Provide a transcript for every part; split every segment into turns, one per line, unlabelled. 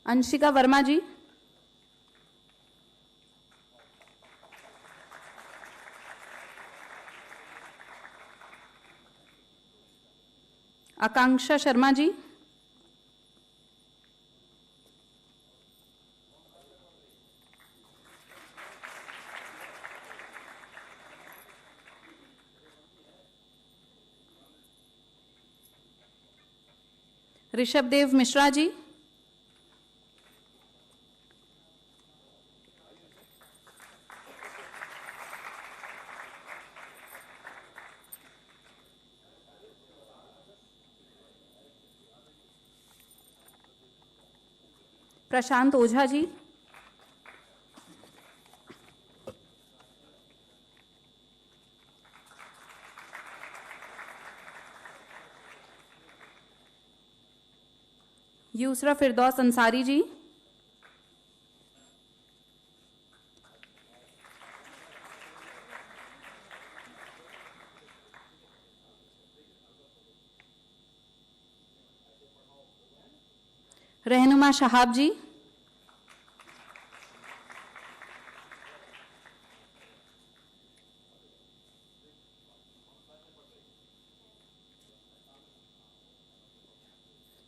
अंशिका वर्मा जी। आकांक्षा शर्मा जी। ऋषभ देव मिश्रा जी। प्रशांत ओझा जी। यूसरा फिरदौस अंसारी जी। रहनुमा शहाब जी।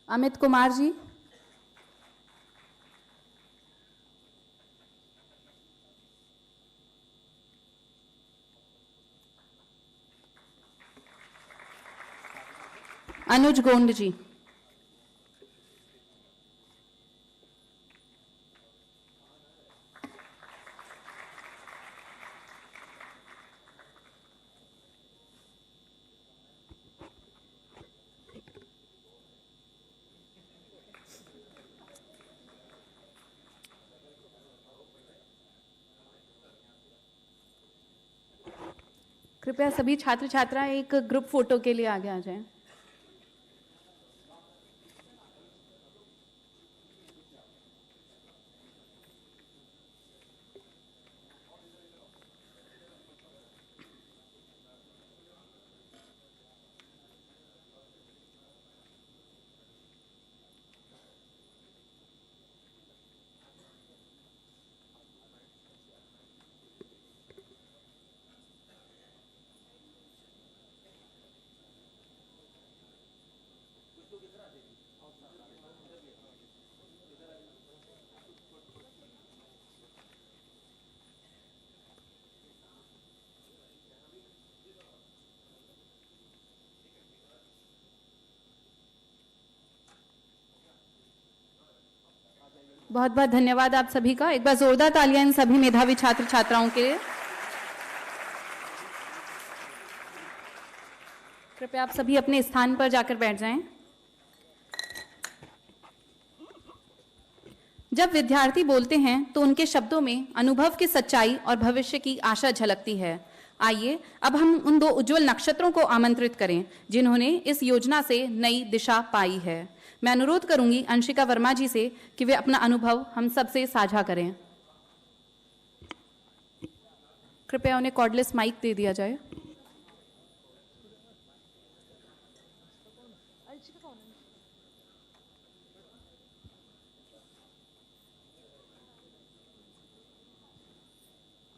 अमित कुमार जी। अनुज गोंड जी। कृपया सभी छात्र छात्राएं एक ग्रुप फोटो के लिए आगे आ जाएं। बहुत बहुत धन्यवाद आप सभी का। एक बार जोरदार तालियां इन सभी मेधावी छात्र छात्राओं के लिए। कृपया आप सभी अपने स्थान पर जाकर बैठ जाएं। जब विद्यार्थी बोलते हैं तो उनके शब्दों में अनुभव की सच्चाई और भविष्य की आशा झलकती है। आइए अब हम उन दो उज्जवल नक्षत्रों को आमंत्रित करें जिन्होंने इस योजना से नई दिशा पाई है। मैं अनुरोध करूंगी अंशिका वर्मा जी से कि वे अपना अनुभव हम सबसे साझा करें। कृपया उन्हें कॉर्डलेस माइक दे दिया जाए।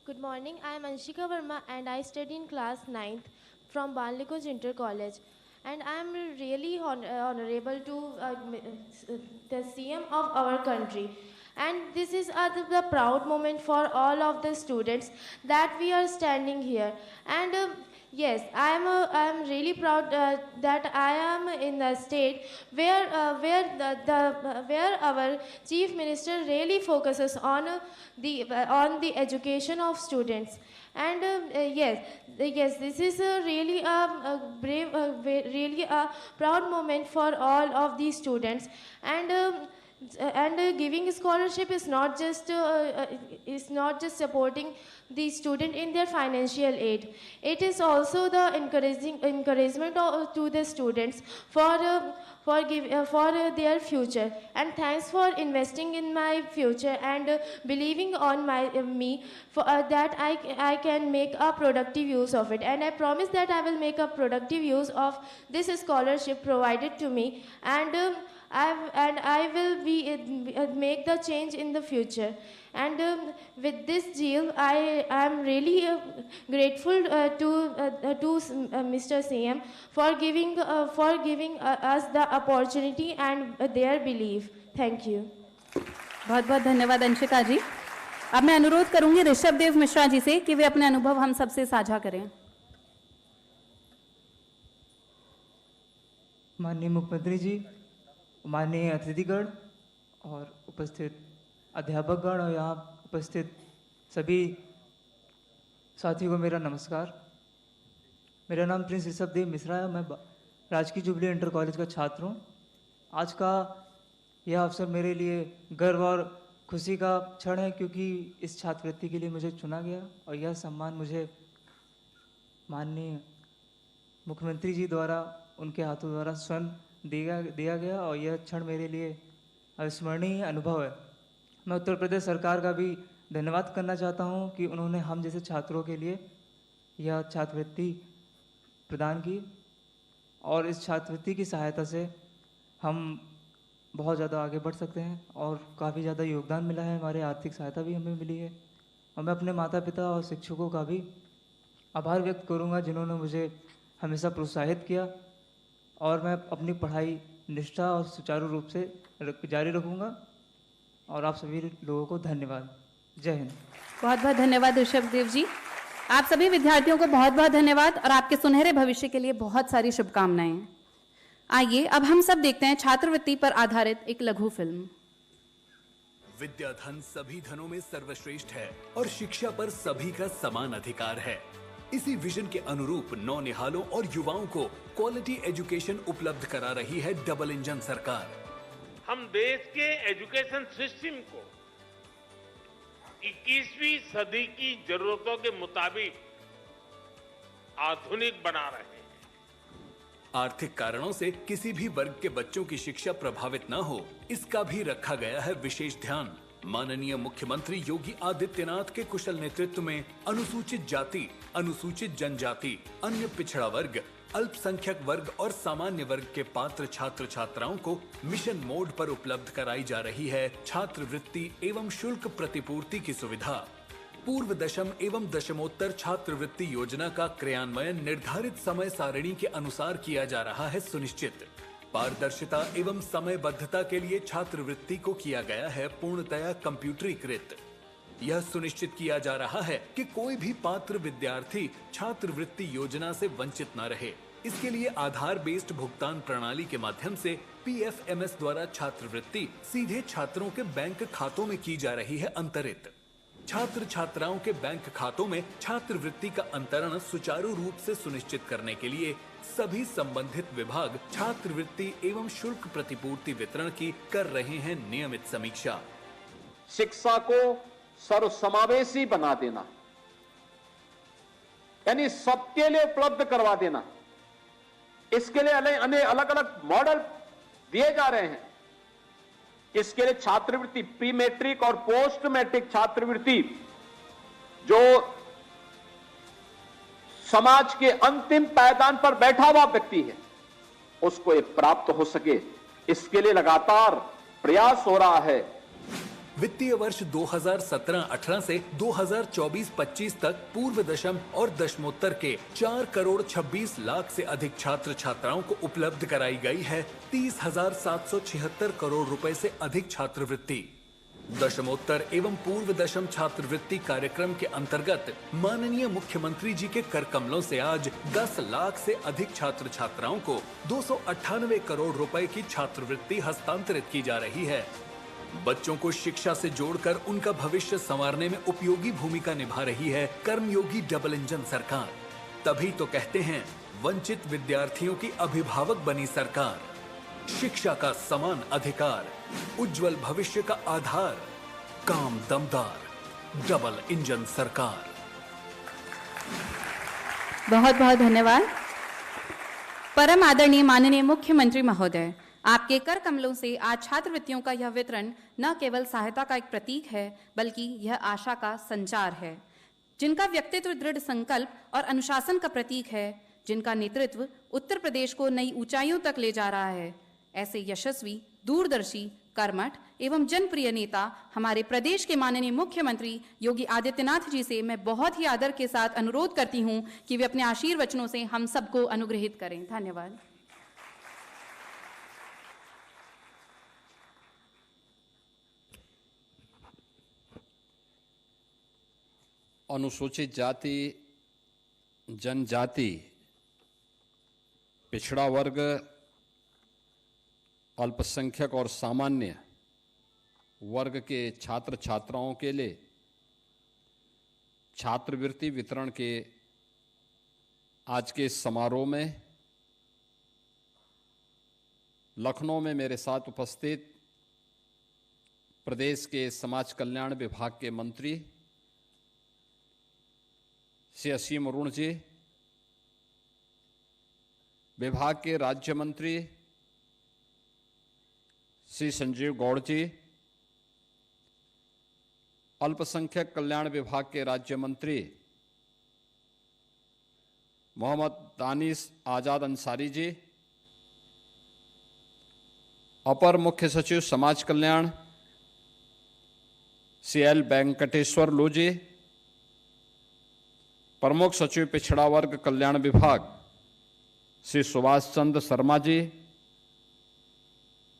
Good morning, I am Anshika Verma and I study in class 9th from Balnikos Inter College. And I am really honorable to the CM of our country. And this is the proud moment for all of the students that we are standing here. And yes, I am really proud that I am in a state where our Chief Minister really focuses on the education of students. And yes, this is really a brave, really a proud moment for all of these students. And giving scholarship is not just supporting the student in their financial aid. It is also the encouragement to the students for their future. And thanks for investing in my future and believing on me for that I can make a productive use of it. And I promise that I will make a productive use of this scholarship provided to me. And I will make the change in the future. And with this zeal, I am really grateful to Mr. CM for giving us the opportunity and their belief. Thank you.
बहुत बहुत धन्यवाद अंशिका जी। अब मैं अनुरोध करूंगी ऋषभ देव मिश्रा जी से कि वे अपने अनुभव हम सबसे साझा करें।
माननीय मुख्यमंत्री जी, माननीय अतिथिगण और उपस्थित अध्यापकगण और यहाँ उपस्थित सभी साथियों को मेरा नमस्कार। मेरा नाम प्रिंस ऋषभ देव मिश्रा है। मैं राजकीय जुबली इंटर कॉलेज का छात्र हूँ। आज का यह अवसर मेरे लिए गर्व और खुशी का क्षण है, क्योंकि इस छात्रवृत्ति के लिए मुझे चुना गया और यह सम्मान मुझे माननीय मुख्यमंत्री जी द्वारा, उनके हाथों द्वारा स्वयं दिया गया और यह क्षण मेरे लिए अविस्मरणीय अनुभव है। मैं उत्तर प्रदेश सरकार का भी धन्यवाद करना चाहता हूं कि उन्होंने हम जैसे छात्रों के लिए यह छात्रवृत्ति प्रदान की और इस छात्रवृत्ति की सहायता से हम बहुत ज़्यादा आगे बढ़ सकते हैं और काफ़ी ज़्यादा योगदान मिला है। हमारे आर्थिक सहायता भी हमें मिली है और मैं अपने माता पिता और शिक्षकों का भी आभार व्यक्त करूंगा, जिन्होंने मुझे हमेशा प्रोत्साहित किया और मैं अपनी पढ़ाई निष्ठा और सुचारू रूप से जारी रखूंगा। और आप सभी लोगों को धन्यवाद। जय हिंद।
बहुत बहुत धन्यवाद ऋषभ देव जी। आप सभी विद्यार्थियों को बहुत बहुत धन्यवाद और आपके सुनहरे भविष्य के लिए बहुत सारी शुभकामनाएं। आइए अब हम सब देखते हैं छात्रवृत्ति पर आधारित एक लघु फिल्म।
विद्याधन सभी धनों में सर्वश्रेष्ठ है और शिक्षा पर सभी का समान अधिकार है। इसी विजन के अनुरूप नौनिहालों और युवाओं को क्वालिटी एजुकेशन उपलब्ध करा रही है डबल इंजन सरकार।
हम देश के एजुकेशन सिस्टम को 21वीं सदी की जरूरतों के मुताबिक आधुनिक बना रहे हैं।
आर्थिक कारणों से किसी भी वर्ग के बच्चों की शिक्षा प्रभावित न हो, इसका भी रखा गया है विशेष ध्यान। माननीय मुख्यमंत्री योगी आदित्यनाथ के कुशल नेतृत्व में अनुसूचित जाति, अनुसूचित जनजाति, अन्य पिछड़ा वर्ग, अल्पसंख्यक वर्ग और सामान्य वर्ग के पात्र छात्र छात्राओं को मिशन मोड पर उपलब्ध कराई जा रही है छात्रवृत्ति एवं शुल्क प्रतिपूर्ति की सुविधा। पूर्व दशम एवं दशमोत्तर छात्रवृत्ति योजना का क्रियान्वयन निर्धारित समय सारणी के अनुसार किया जा रहा है सुनिश्चित। पारदर्शिता एवं समयबद्धता के लिए छात्रवृत्ति को किया गया है पूर्णतया कंप्यूटरीकृत। यह सुनिश्चित किया जा रहा है कि कोई भी पात्र विद्यार्थी छात्रवृत्ति योजना से वंचित न रहे। इसके लिए आधार बेस्ड भुगतान प्रणाली के माध्यम से PFMS द्वारा छात्रवृत्ति सीधे छात्रों के बैंक खातों में की जा रही है अंतरित। छात्र छात्राओं के बैंक खातों में छात्रवृत्ति का अंतरण सुचारू रूप से सुनिश्चित करने के लिए सभी संबंधित विभाग छात्रवृत्ति एवं शुल्क प्रतिपूर्ति वितरण की कर रहे हैं नियमित समीक्षा।
शिक्षा को सर्वसमावेशी बना देना, यानी सबके लिए उपलब्ध करवा देना, इसके लिए अलग अलग मॉडल दिए जा रहे हैं। इसके लिए छात्रवृत्ति, प्री मैट्रिक और पोस्ट मैट्रिक छात्रवृत्ति जो समाज के अंतिम पायदान पर बैठा हुआ व्यक्ति है उसको ये प्राप्त हो सके, इसके लिए लगातार प्रयास हो रहा है।
वित्तीय वर्ष 2017-18 से 2024-25 तक पूर्व दशम और दशमोत्तर के 4 करोड़ 26 लाख से अधिक छात्र छात्राओं को उपलब्ध कराई गई है 30,776 करोड़ रुपए से अधिक छात्रवृत्ति। दशमोत्तर एवं पूर्व दशम छात्रवृत्ति कार्यक्रम के अंतर्गत माननीय मुख्यमंत्री जी के कर कमलों से आज 10 लाख से अधिक छात्र छात्राओं को 298 करोड़ रुपए की छात्रवृत्ति हस्तांतरित की जा रही है। बच्चों को शिक्षा से जोड़कर उनका भविष्य संवारने में उपयोगी भूमिका निभा रही है कर्मयोगी डबल इंजन सरकार। तभी तो कहते हैं वंचित विद्यार्थियों की अभिभावक बनी सरकार। शिक्षा का समान अधिकार, उज्जवल भविष्य का आधार, काम दमदार, डबल इंजन सरकार।
बहुत बहुत धन्यवाद। परम आदरणीय माननीय मुख्यमंत्री महोदय, आपके कर कमलों से आज छात्रवृत्तियों का यह वितरण न केवल सहायता का एक प्रतीक है बल्कि यह आशा का संचार है। जिनका व्यक्तित्व दृढ़ संकल्प और अनुशासन का प्रतीक है, जिनका नेतृत्व उत्तर प्रदेश को नई ऊंचाइयों तक ले जा रहा है, ऐसे यशस्वी दूरदर्शी, कर्मठ एवं जनप्रिय नेता हमारे प्रदेश के माननीय मुख्यमंत्री योगी आदित्यनाथ जी से मैं बहुत ही आदर के साथ अनुरोध करती हूं कि वे अपने आशीर्वचनों से हम सबको अनुग्रहित करें। धन्यवाद।
अनुसूचित जाति, जनजाति, पिछड़ा वर्ग, अल्पसंख्यक और सामान्य वर्ग के छात्र छात्राओं के लिए छात्रवृत्ति वितरण के आज के इस समारोह में लखनऊ में मेरे साथ उपस्थित प्रदेश के समाज कल्याण विभाग के मंत्री श्री असीम अरुण जी, विभाग के राज्य मंत्री श्री संजीव गौड़ जी, अल्पसंख्यक कल्याण विभाग के राज्य मंत्री मोहम्मद दानिश आजाद अंसारी जी, अपर मुख्य सचिव समाज कल्याण श्री एल वेंकटेश्वर लू जी, प्रमुख सचिव पिछड़ा वर्ग कल्याण विभाग श्री सुभाष चंद्र शर्मा जी,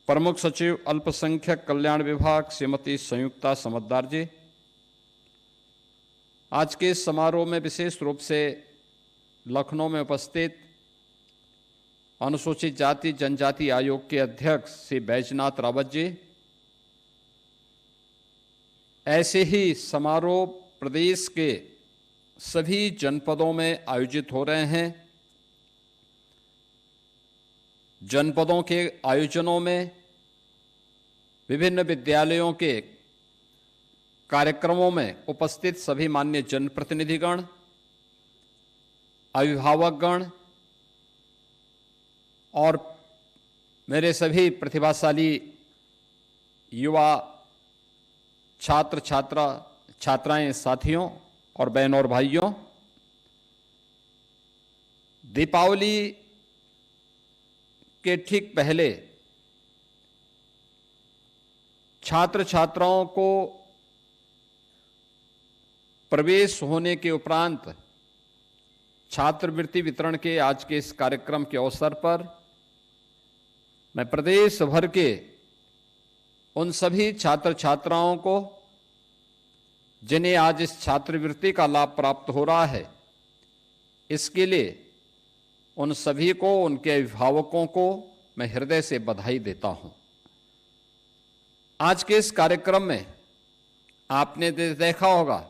प्रमुख सचिव अल्पसंख्यक कल्याण विभाग श्रीमती संयुक्ता समद्दार जी। आज के इस समारोह में विशेष रूप से लखनऊ में उपस्थित अनुसूचित जाति जनजाति आयोग के अध्यक्ष श्री बैजनाथ रावत जी। ऐसे ही समारोह प्रदेश के सभी जनपदों में आयोजित हो रहे हैं। जनपदों के आयोजनों में विभिन्न विद्यालयों के कार्यक्रमों में उपस्थित सभी मान्य जनप्रतिनिधिगण, अभिभावकगण और मेरे सभी प्रतिभाशाली युवा छात्र छात्राएं साथियों और बहनों और भाइयों, दीपावली के ठीक पहले छात्र छात्राओं को प्रवेश होने के उपरांत छात्रवृत्ति वितरण के आज के इस कार्यक्रम के अवसर पर मैं प्रदेश भर के उन सभी छात्र छात्राओं को जिन्हें आज इस छात्रवृत्ति का लाभ प्राप्त हो रहा है, इसके लिए उन सभी को, उनके अभिभावकों को मैं हृदय से बधाई देता हूं। आज के इस कार्यक्रम में आपने देखा होगा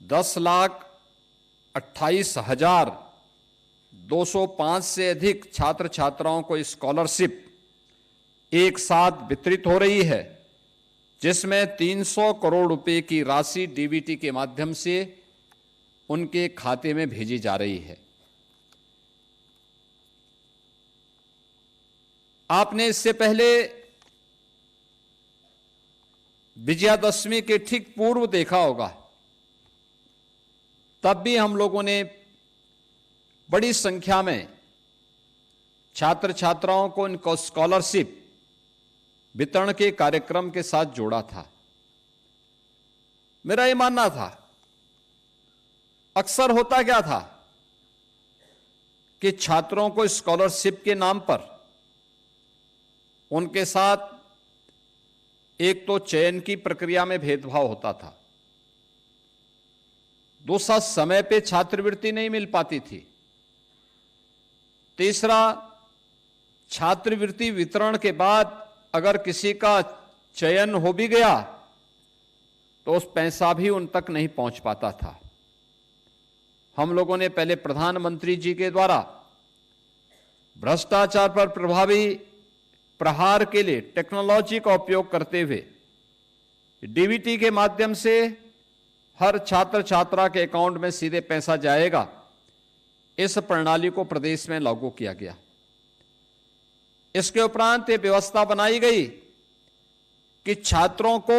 10,28,205 से अधिक छात्र छात्राओं को स्कॉलरशिप एक साथ वितरित हो रही है, जिसमें 300 करोड़ रुपए की राशि डीबीटी के माध्यम से उनके खाते में भेजी जा रही है। आपने इससे पहले विजयादशमी के ठीक पूर्व देखा होगा, तब भी हम लोगों ने बड़ी संख्या में छात्र छात्राओं को इनको स्कॉलरशिप वितरण के कार्यक्रम के साथ जोड़ा था। मेरा यह मानना था, अक्सर होता क्या था कि छात्रों को स्कॉलरशिप के नाम पर उनके साथ एक तो चयन की प्रक्रिया में भेदभाव होता था, दूसरा समय पे छात्रवृत्ति नहीं मिल पाती थी, तीसरा छात्रवृत्ति वितरण के बाद अगर किसी का चयन हो भी गया तो उस पैसा भी उन तक नहीं पहुंच पाता था। हम लोगों ने पहले प्रधानमंत्री जी के द्वारा भ्रष्टाचार पर प्रभावी प्रहार के लिए टेक्नोलॉजी का उपयोग करते हुए डीबीटी के माध्यम से हर छात्र छात्रा के अकाउंट में सीधे पैसा जाएगा, इस प्रणाली को प्रदेश में लागू किया गया। इसके उपरांत ये व्यवस्था बनाई गई कि छात्रों को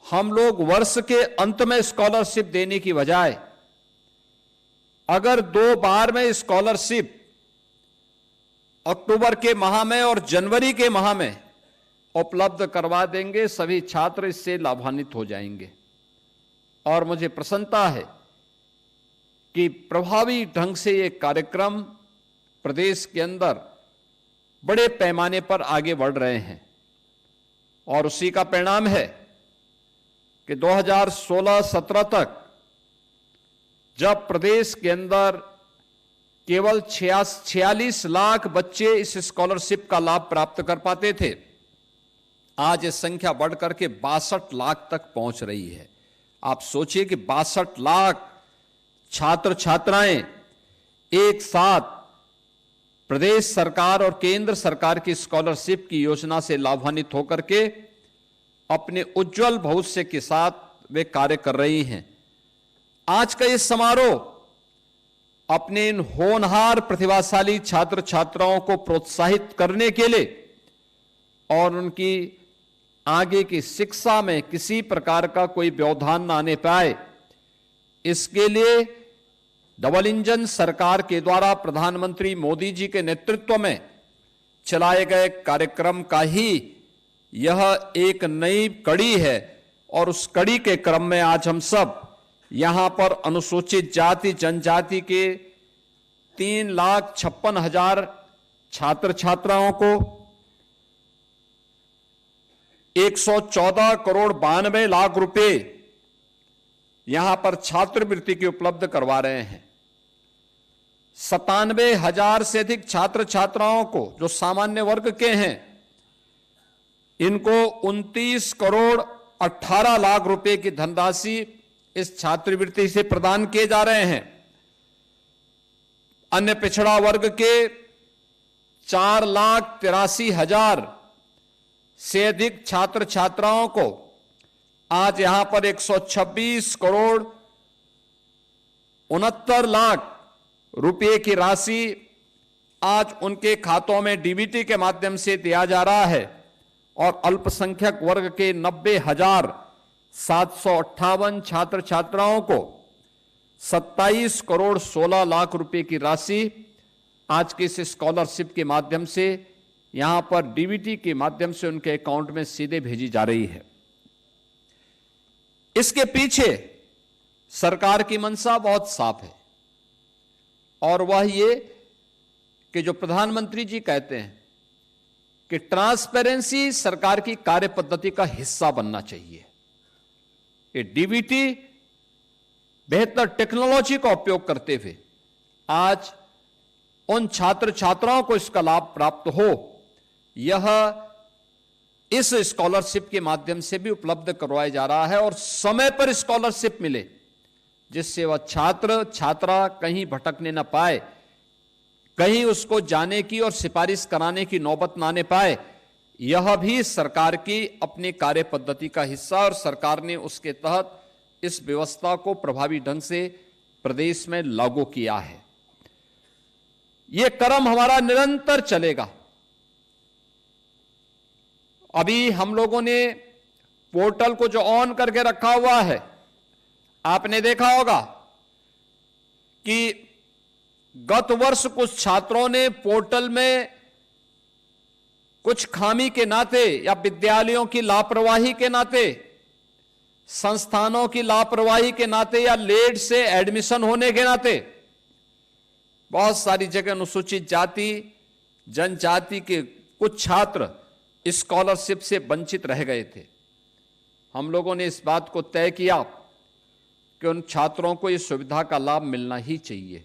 हम लोग वर्ष के अंत में स्कॉलरशिप देने की बजाय अगर 2 बार में स्कॉलरशिप अक्टूबर के माह में और जनवरी के माह में उपलब्ध करवा देंगे। सभी छात्र इससे लाभान्वित हो जाएंगे और मुझे प्रसन्नता है कि प्रभावी ढंग से ये कार्यक्रम प्रदेश के अंदर बड़े पैमाने पर आगे बढ़ रहे हैं और उसी का परिणाम है कि 2016-17 तक जब प्रदेश के अंदर केवल 46 लाख बच्चे इस स्कॉलरशिप का लाभ प्राप्त कर पाते थे, आज ये संख्या बढ़कर के 62 लाख तक पहुंच रही है। आप सोचिए कि 62 लाख छात्र छात्राएं एक साथ प्रदेश सरकार और केंद्र सरकार की स्कॉलरशिप की योजना से लाभान्वित होकर के अपने उज्जवल भविष्य के साथ वे कार्य कर रही हैं। आज का ये समारोह अपने इन होनहार प्रतिभाशाली छात्र छात्राओं को प्रोत्साहित करने के लिए और उनकी आगे की शिक्षा में किसी प्रकार का कोई व्यवधान न आने पाए, इसके लिए डबल इंजन सरकार के द्वारा प्रधानमंत्री मोदी जी के नेतृत्व में चलाए गए कार्यक्रम का ही यह एक नई कड़ी है। और उस कड़ी के क्रम में आज हम सब यहां पर अनुसूचित जाति जनजाति के 3,56,000 छात्र छात्राओं को 114 करोड़ 92 लाख रुपए यहां पर छात्रवृत्ति की उपलब्ध करवा रहे हैं। 97,000 से अधिक छात्र छात्राओं को जो सामान्य वर्ग के हैं, इनको 29 करोड़ 18 लाख रुपए की धनराशि इस छात्रवृत्ति से प्रदान किए जा रहे हैं। अन्य पिछड़ा वर्ग के 4,83,000 से अधिक छात्र छात्राओं को आज यहां पर 126 करोड़ 69 लाख रुपए की राशि आज उनके खातों में डीबीटी के माध्यम से दिया जा रहा है। और अल्पसंख्यक वर्ग के 90,758 छात्र छात्राओं को 27 करोड़ 16 लाख रुपए की राशि आज के इस स्कॉलरशिप के माध्यम से यहां पर डीबीटी के माध्यम से उनके अकाउंट में सीधे भेजी जा रही है। इसके पीछे सरकार की मंशा बहुत साफ है और वह ये कि जो प्रधानमंत्री जी कहते हैं कि ट्रांसपेरेंसी सरकार की कार्य पद्धति का हिस्सा बनना चाहिए। ये डीबीटी बेहतर टेक्नोलॉजी का उपयोग करते हुए आज उन छात्र छात्राओं को इसका लाभ प्राप्त हो, यह इस स्कॉलरशिप के माध्यम से भी उपलब्ध करवाया जा रहा है और समय पर स्कॉलरशिप मिले, जिससे वह छात्र छात्रा कहीं भटकने न पाए, कहीं उसको जाने की और सिफारिश कराने की नौबत न आने पाए। यह भी सरकार की अपनी कार्य पद्धति का हिस्सा और सरकार ने उसके तहत इस व्यवस्था को प्रभावी ढंग से प्रदेश में लागू किया है। यह क्रम हमारा निरंतर चलेगा। अभी हम लोगों ने पोर्टल को जो ऑन करके रखा हुआ है, आपने देखा होगा कि गत वर्ष कुछ छात्रों ने पोर्टल में कुछ खामी के नाते या विद्यालयों की लापरवाही के नाते, संस्थानों की लापरवाही के नाते या लेट से एडमिशन होने के नाते बहुत सारी जगह अनुसूचित जाति जनजाति के कुछ छात्र स्कॉलरशिप से वंचित रह गए थे। हम लोगों ने इस बात को तय किया कि उन छात्रों को इस सुविधा का लाभ मिलना ही चाहिए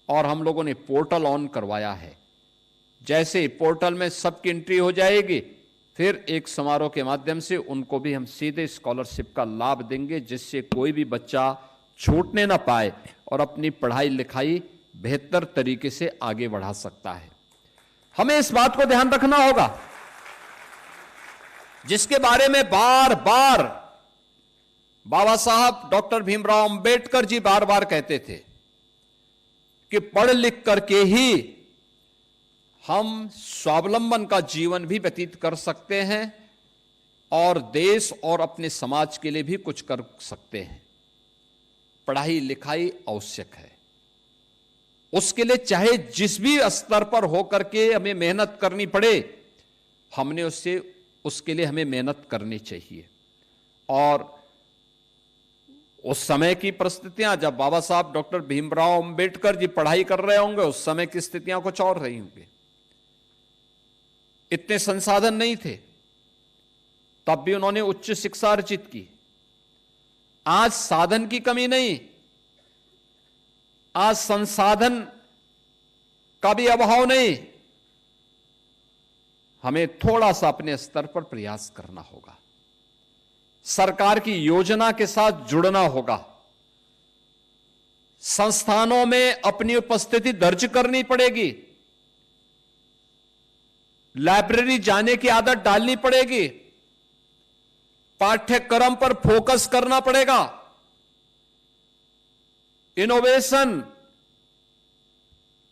और हम लोगों ने पोर्टल ऑन करवाया है। जैसे पोर्टल में सबकी एंट्री हो जाएगी, फिर एक समारोह के माध्यम से उनको भी हम सीधे स्कॉलरशिप का लाभ देंगे, जिससे कोई भी बच्चा छूटने ना पाए और अपनी पढ़ाई लिखाई बेहतर तरीके से आगे बढ़ा सकता है। हमें इस बात को ध्यान रखना होगा, जिसके बारे में बार बार बाबा साहब डॉक्टर भीमराव अंबेडकर जी बार बार कहते थे कि पढ़ लिख करके ही हम स्वावलंबन का जीवन भी व्यतीत कर सकते हैं और देश और अपने समाज के लिए भी कुछ कर सकते हैं। पढ़ाई लिखाई आवश्यक है। उसके लिए चाहे जिस भी स्तर पर होकर के हमें मेहनत करनी पड़े, हमने उसके लिए हमें मेहनत करनी चाहिए। और उस समय की परिस्थितियां, जब बाबा साहब डॉक्टर भीमराव अंबेडकर जी पढ़ाई कर रहे होंगे, उस समय की स्थितियां कुछ और रही होंगी। इतने संसाधन नहीं थे, तब भी उन्होंने उच्च शिक्षा अर्जित की। आज साधन की कमी नहीं, आज संसाधन का भी अभाव नहीं। हमें थोड़ा सा अपने स्तर पर प्रयास करना होगा, सरकार की योजना के साथ जुड़ना होगा, संस्थानों में अपनी उपस्थिति दर्ज करनी पड़ेगी, लाइब्रेरी जाने की आदत डालनी पड़ेगी, पाठ्यक्रम पर फोकस करना पड़ेगा, इनोवेशन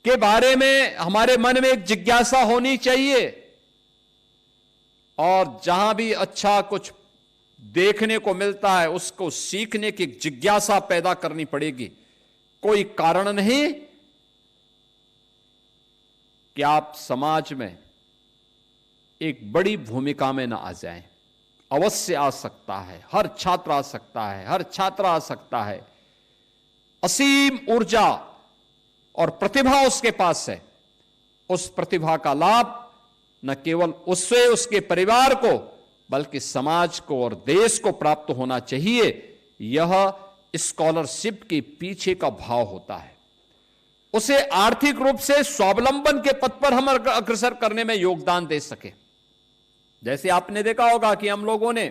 के बारे में हमारे मन में एक जिज्ञासा होनी चाहिए, और जहां भी अच्छा कुछ देखने को मिलता है उसको सीखने की जिज्ञासा पैदा करनी पड़ेगी। कोई कारण नहीं कि आप समाज में एक बड़ी भूमिका में ना आ जाएं। अवश्य आ सकता है, हर छात्र आ सकता है, हर छात्र आ सकता है। असीम ऊर्जा और प्रतिभा उसके पास है। उस प्रतिभा का लाभ न केवल उससे, उसके परिवार को, बल्कि समाज को और देश को प्राप्त होना चाहिए। यह स्कॉलरशिप के पीछे का भाव होता है। उसे आर्थिक रूप से स्वावलंबन के पथ पर हम अग्रसर करने में योगदान दे सके। जैसे आपने देखा होगा कि हम लोगों ने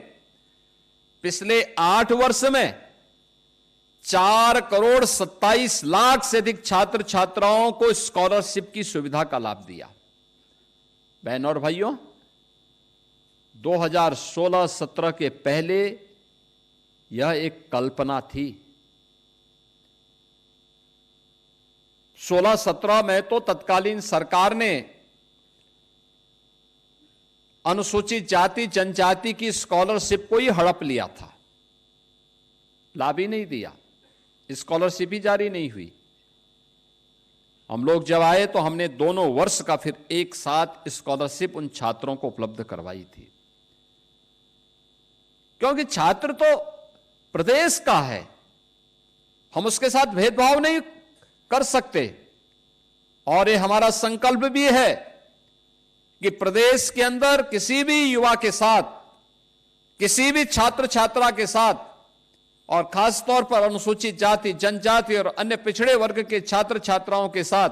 पिछले 8 वर्ष में 4,27,00,000 से अधिक छात्र छात्राओं को स्कॉलरशिप की सुविधा का लाभ दिया। बहनों और भाइयों, 2016-17 के पहले यह एक कल्पना थी। 16-17 में तो तत्कालीन सरकार ने अनुसूचित जाति जनजाति की स्कॉलरशिप को ही हड़प लिया था, लाभ ही नहीं दिया, स्कॉलरशिप ही जारी नहीं हुई। हम लोग जब आए तो हमने दोनों वर्ष का फिर एक साथ स्कॉलरशिप उन छात्रों को उपलब्ध करवाई थी, क्योंकि छात्र तो प्रदेश का है, हम उसके साथ भेदभाव नहीं कर सकते। और ये हमारा संकल्प भी है कि प्रदेश के अंदर किसी भी युवा के साथ, किसी भी छात्र छात्रा के साथ, और खासतौर पर अनुसूचित जाति जनजाति और अन्य पिछड़े वर्ग के छात्र छात्राओं के साथ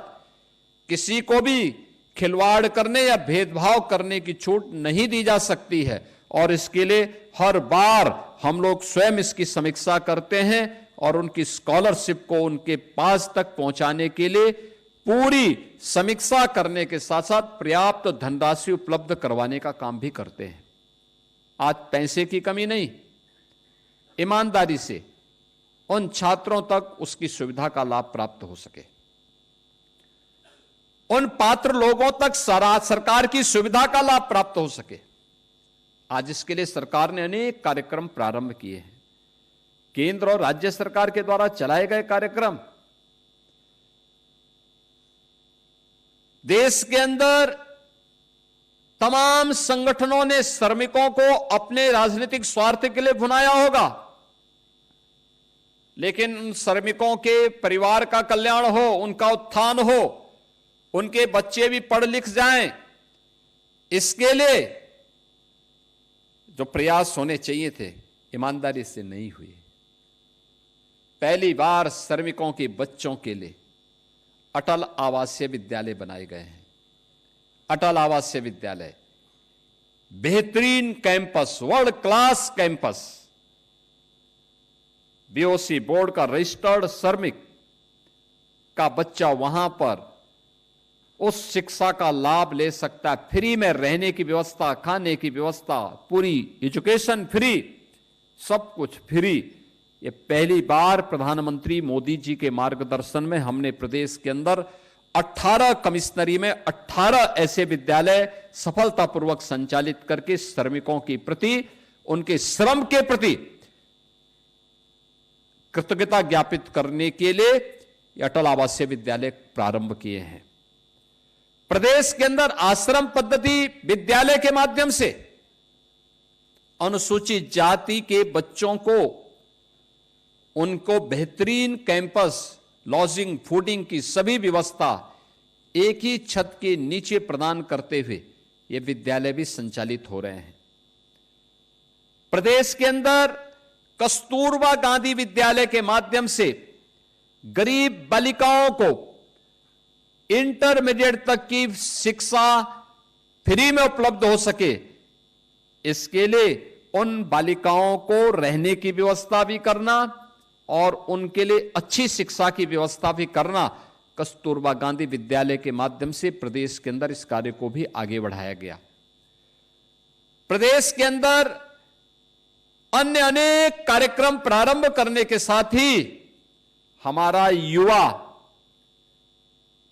किसी को भी खिलवाड़ करने या भेदभाव करने की छूट नहीं दी जा सकती है। और इसके लिए हर बार हम लोग स्वयं इसकी समीक्षा करते हैं और उनकी स्कॉलरशिप को उनके पास तक पहुंचाने के लिए पूरी समीक्षा करने के साथ साथ पर्याप्त धनराशि उपलब्ध करवाने का काम भी करते हैं। आज पैसे की कमी नहीं, ईमानदारी से उन छात्रों तक उसकी सुविधा का लाभ प्राप्त हो सके, उन पात्र लोगों तक सरकार की सुविधा का लाभ प्राप्त हो सके। आज इसके लिए सरकार ने अनेक कार्यक्रम प्रारंभ किए हैं। केंद्र और राज्य सरकार के द्वारा चलाए गए कार्यक्रम देश के अंदर तमाम संगठनों ने श्रमिकों को अपने राजनीतिक स्वार्थ के लिए भुनाया होगा, लेकिन उन श्रमिकों के परिवार का कल्याण हो, उनका उत्थान हो, उनके बच्चे भी पढ़ लिख जाएं, इसके लिए जो प्रयास होने चाहिए थे ईमानदारी से नहीं हुए। पहली बार श्रमिकों के बच्चों के लिए अटल आवासीय विद्यालय बनाए गए हैं। अटल आवासीय विद्यालय बेहतरीन campus, world class campus, BOC board का रजिस्टर्ड श्रमिक का बच्चा वहां पर उस शिक्षा का लाभ ले सकता है। फ्री में रहने की व्यवस्था, खाने की व्यवस्था, पूरी एजुकेशन फ्री, सब कुछ फ्री। ये पहली बार प्रधानमंत्री मोदी जी के मार्गदर्शन में हमने प्रदेश के अंदर 18 कमिश्नरी में 18 ऐसे विद्यालय सफलतापूर्वक संचालित करके श्रमिकों के प्रति, उनके श्रम के प्रति कृतज्ञता ज्ञापित करने के लिए ये अटल आवासीय विद्यालय प्रारंभ किए हैं। प्रदेश के अंदर आश्रम पद्धति विद्यालय के माध्यम से अनुसूचित जाति के बच्चों को उनको बेहतरीन कैंपस, लॉजिंग, फूडिंग की सभी व्यवस्था एक ही छत के नीचे प्रदान करते हुए ये विद्यालय भी संचालित हो रहे हैं। प्रदेश के अंदर कस्तूरबा गांधी विद्यालय के माध्यम से गरीब बालिकाओं को इंटरमीडिएट तक की शिक्षा फ्री में उपलब्ध हो सके, इसके लिए उन बालिकाओं को रहने की व्यवस्था भी करना और उनके लिए अच्छी शिक्षा की व्यवस्था भी करना, कस्तूरबा गांधी विद्यालय के माध्यम से प्रदेश के अंदर इस कार्य को भी आगे बढ़ाया गया। प्रदेश के अंदर अन्य अनेक कार्यक्रम प्रारंभ करने के साथ ही हमारा युवा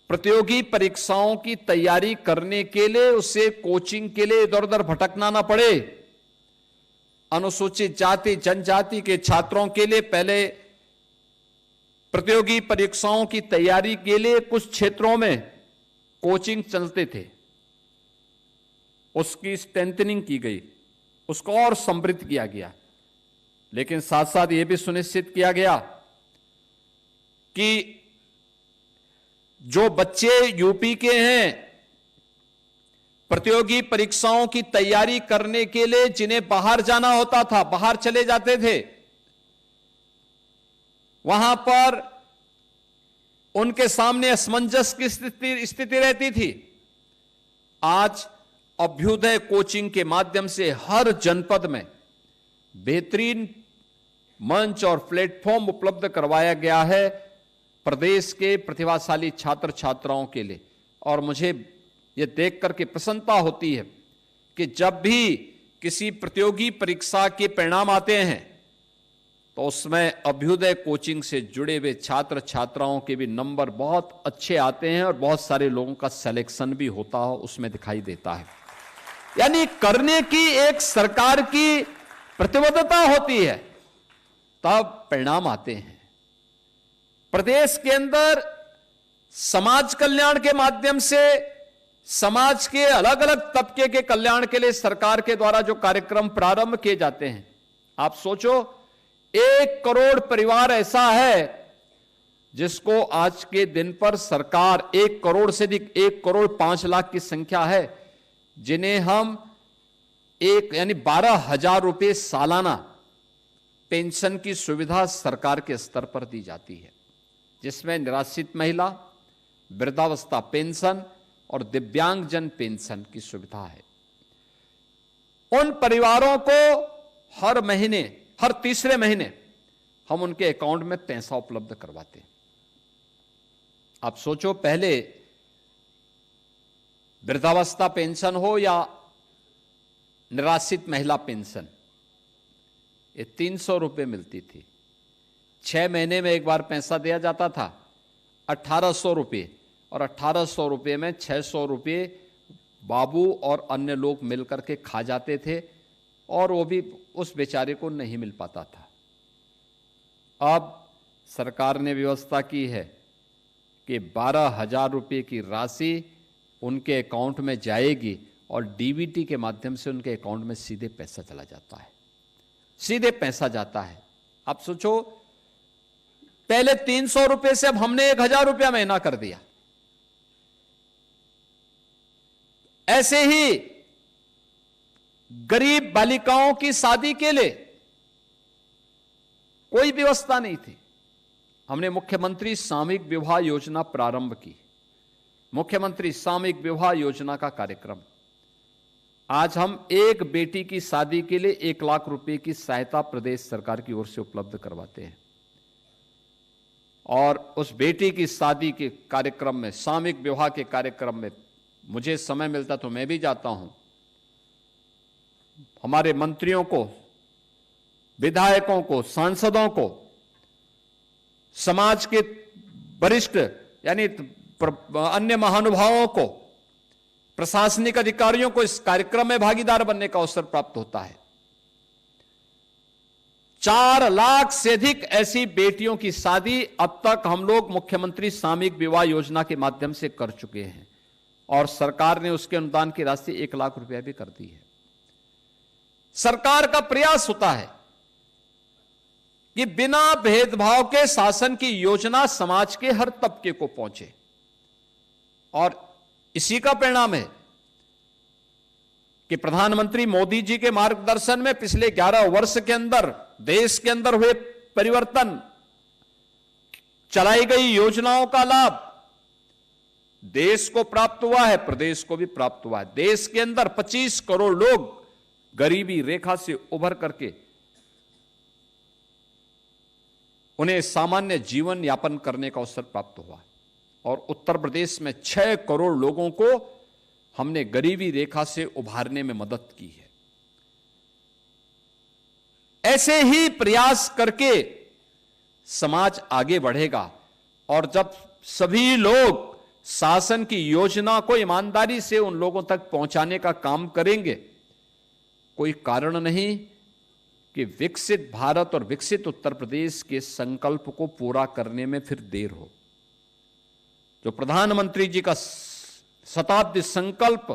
प्रतियोगी परीक्षाओं की तैयारी करने के लिए उसे कोचिंग के लिए इधर उधर भटकना ना पड़े। अनुसूचित जाति जनजाति के छात्रों के लिए पहले प्रतियोगी परीक्षाओं की तैयारी के लिए कुछ क्षेत्रों में कोचिंग चलते थे, उसकी स्ट्रेंथनिंग की गई, उसको और समृद्ध किया गया, लेकिन साथ साथ यह भी सुनिश्चित किया गया कि जो बच्चे यूपी के हैं प्रतियोगी परीक्षाओं की तैयारी करने के लिए जिन्हें बाहर जाना होता था, बाहर चले जाते थे, वहां पर उनके सामने असमंजस की स्थिति रहती थी। आज अभ्युदय कोचिंग के माध्यम से हर जनपद में बेहतरीन मंच और प्लेटफॉर्म उपलब्ध करवाया गया है प्रदेश के प्रतिभाशाली छात्र छात्राओं के लिए। और मुझे यह देख करके प्रसन्नता होती है कि जब भी किसी प्रतियोगी परीक्षा के परिणाम आते हैं तो उसमें अभ्युदय कोचिंग से जुड़े हुए छात्र छात्राओं के भी नंबर बहुत अच्छे आते हैं और बहुत सारे लोगों का सिलेक्शन भी होता हो उसमें दिखाई देता है। यानी करने की एक सरकार की प्रतिबद्धता होती है, तब परिणाम आते हैं। प्रदेश के अंदर समाज कल्याण के माध्यम से समाज के अलग अलग तबके के कल्याण के लिए सरकार के द्वारा जो कार्यक्रम प्रारंभ किए जाते हैं, आप सोचो 1 करोड़ परिवार ऐसा है जिसको आज के दिन पर सरकार 1 करोड़ से अधिक 1 करोड़ 5 लाख की संख्या है जिन्हें हम यानी 12,000 रुपए सालाना पेंशन की सुविधा सरकार के स्तर पर दी जाती है, जिसमें निराश्रित महिला, वृद्धावस्था पेंशन और दिव्यांगजन पेंशन की सुविधा है। उन परिवारों को हर महीने, हर तीसरे महीने हम उनके अकाउंट में पैसा उपलब्ध करवाते हैं। आप सोचो, पहले वृद्धावस्था पेंशन हो या निराश्रित महिला पेंशन, ये 300 रुपए मिलती थी। 6 महीने में एक बार पैसा दिया जाता था 1800 रुपये, और 1800 रुपये में 600 रुपये बाबू और अन्य लोग मिलकर के खा जाते थे, और वो भी उस बेचारे को नहीं मिल पाता था। अब सरकार ने व्यवस्था की है कि 12,000 रुपये की राशि उनके अकाउंट में जाएगी और डीबीटी के माध्यम से उनके अकाउंट में सीधे पैसा चला जाता है, सीधे पैसा जाता है। आप सोचो, पहले 300 रुपये से अब हमने 1,000 रुपया महीना कर दिया। ऐसे ही गरीब बालिकाओं की शादी के लिए कोई व्यवस्था नहीं थी, हमने मुख्यमंत्री सामूहिक विवाह योजना प्रारंभ की। मुख्यमंत्री सामूहिक विवाह योजना का कार्यक्रम, आज हम एक बेटी की शादी के लिए 1 लाख रुपए की सहायता प्रदेश सरकार की ओर से उपलब्ध करवाते हैं, और उस बेटी की शादी के कार्यक्रम में, सामूहिक विवाह के कार्यक्रम में मुझे समय मिलता तो मैं भी जाता हूं। हमारे मंत्रियों को, विधायकों को, सांसदों को, समाज के वरिष्ठ यानी अन्य महानुभावों को, प्रशासनिक अधिकारियों को इस कार्यक्रम में भागीदार बनने का अवसर प्राप्त होता है। 4 लाख से अधिक ऐसी बेटियों की शादी अब तक हम लोग मुख्यमंत्री सामूहिक विवाह योजना के माध्यम से कर चुके हैं और सरकार ने उसके अनुदान की राशि 1 लाख रुपया भी कर दी है। सरकार का प्रयास होता है कि बिना भेदभाव के शासन की योजना समाज के हर तबके को पहुंचे और इसी का परिणाम है कि प्रधानमंत्री मोदी जी के मार्गदर्शन में पिछले 11 वर्ष के अंदर देश के अंदर हुए परिवर्तन, चलाई गई योजनाओं का लाभ देश को प्राप्त हुआ है, प्रदेश को भी प्राप्त हुआ है। देश के अंदर 25 करोड़ लोग गरीबी रेखा से उभर करके उन्हें सामान्य जीवन यापन करने का अवसर प्राप्त हुआ और उत्तर प्रदेश में 6 करोड़ लोगों को हमने गरीबी रेखा से उभारने में मदद की है। ऐसे ही प्रयास करके समाज आगे बढ़ेगा और जब सभी लोग शासन की योजना को ईमानदारी से उन लोगों तक पहुंचाने का काम करेंगे, कोई कारण नहीं कि विकसित भारत और विकसित उत्तर प्रदेश के संकल्प को पूरा करने में फिर देर हो। जो प्रधानमंत्री जी का शताब्दी संकल्प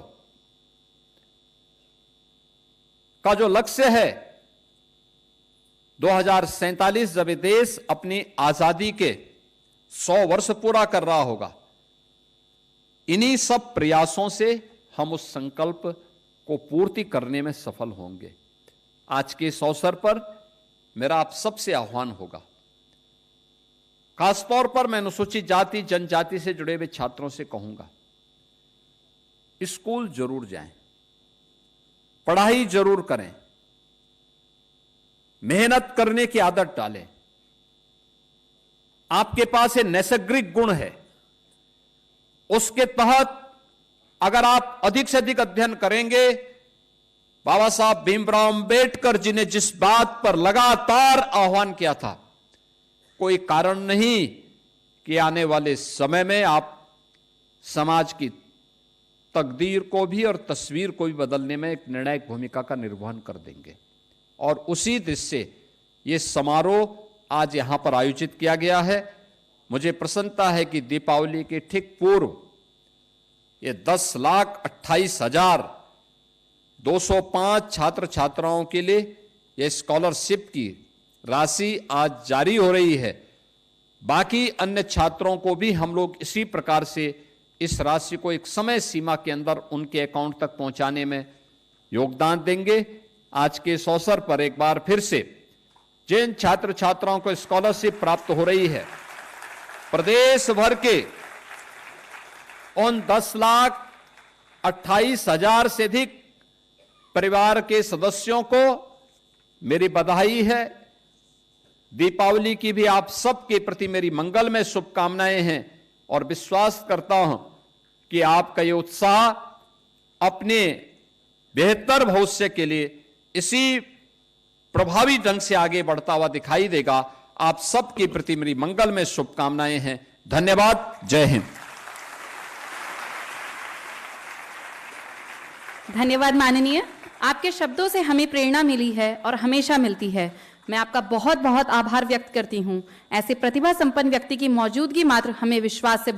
का जो लक्ष्य है 2047 जब ये देश अपनी आजादी के 100 वर्ष पूरा कर रहा होगा, इन्हीं सब प्रयासों से हम उस संकल्प को पूर्ति करने में सफल होंगे। आज के इस अवसर पर मेरा आप सबसे आह्वान होगा, खासतौर पर मैं अनुसूचित जाति जनजाति से जुड़े हुए छात्रों से कहूंगा, स्कूल जरूर जाएं, पढ़ाई जरूर करें, मेहनत करने की आदत डालें। आपके पास ये नैसर्गिक गुण है, उसके तहत अगर आप अधिक से अधिक अध्ययन करेंगे, बाबा साहब भीमराव अंबेडकर जी ने जिस बात पर लगातार आह्वान किया था, कोई कारण नहीं कि आने वाले समय में आप समाज की तकदीर को भी और तस्वीर को भी बदलने में एक निर्णायक भूमिका का निर्वहन कर देंगे। और उसी दृष्टि से ये समारोह आज यहां पर आयोजित किया गया है। मुझे प्रसन्नता है कि दीपावली के ठीक पूर्व ये 10,28,205 छात्र छात्राओं के लिए ये स्कॉलरशिप की राशि आज जारी हो रही है। बाकी अन्य छात्रों को भी हम लोग इसी प्रकार से इस राशि को एक समय सीमा के अंदर उनके अकाउंट तक पहुंचाने में योगदान देंगे। आज के इस अवसर पर एक बार फिर से जिन छात्र छात्राओं को स्कॉलरशिप प्राप्त हो रही है, प्रदेश भर के उन 10,28,000 से अधिक परिवार के सदस्यों को मेरी बधाई है। दीपावली की भी आप सबके प्रति मेरी मंगलमय शुभकामनाएं हैं और विश्वास करता हूं कि आपका ये उत्साह अपने बेहतर भविष्य के लिए इसी प्रभावी ढंग से आगे बढ़ता हुआ दिखाई देगा। आप सबके प्रति मेरी मंगलमय शुभकामनाएं हैं। धन्यवाद। जय हिंद।
धन्यवाद माननीय, आपके शब्दों से हमें प्रेरणा मिली है और हमेशा मिलती है। मैं आपका बहुत बहुत आभार व्यक्त करती हूं। ऐसे प्रतिभा संपन्न व्यक्ति की मौजूदगी मात्र हमें विश्वास से